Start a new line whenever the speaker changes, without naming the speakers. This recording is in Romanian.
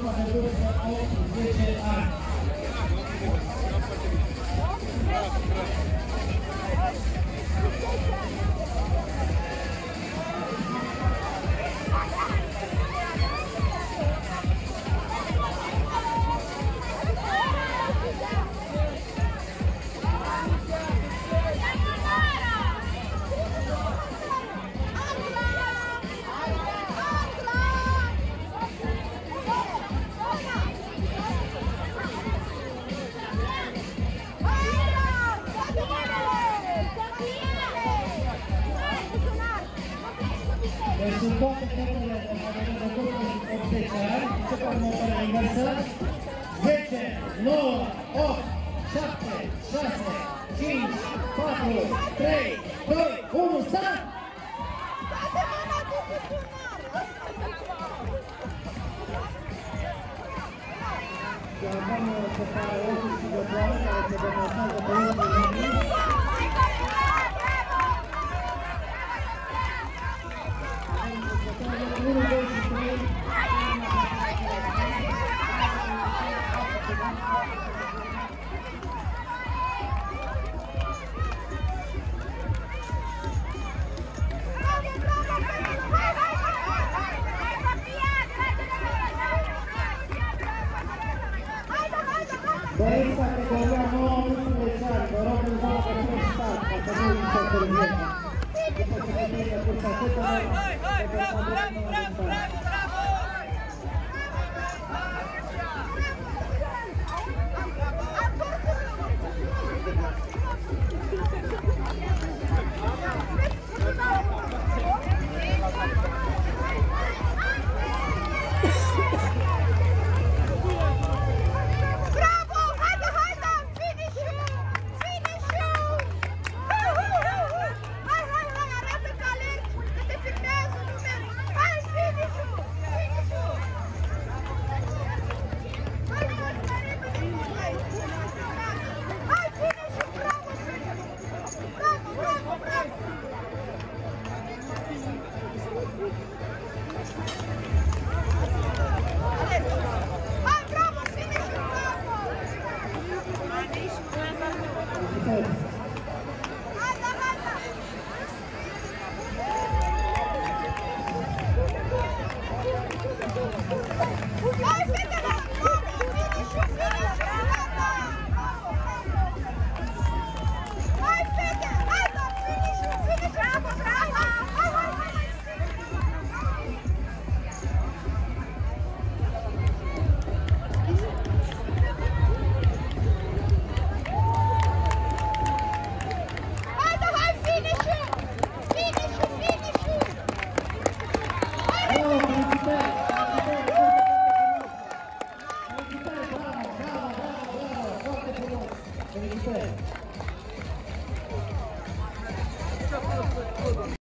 persoană de vârstă 8-10 ani. Deci sunt toate fetele de vârstă 80 ani, începem următoarea inversă. 10, 9, 8, 7, 6, 5, 4, 3, 2, 1, start! Avem separare ochii și gătoare care se demonstrează pe ultimii. Băieți, categoria 9-11 ani, vă rog în zonă de fresh start, ca să nu interferieți. După ce termină cursa fetelor, Felicitări!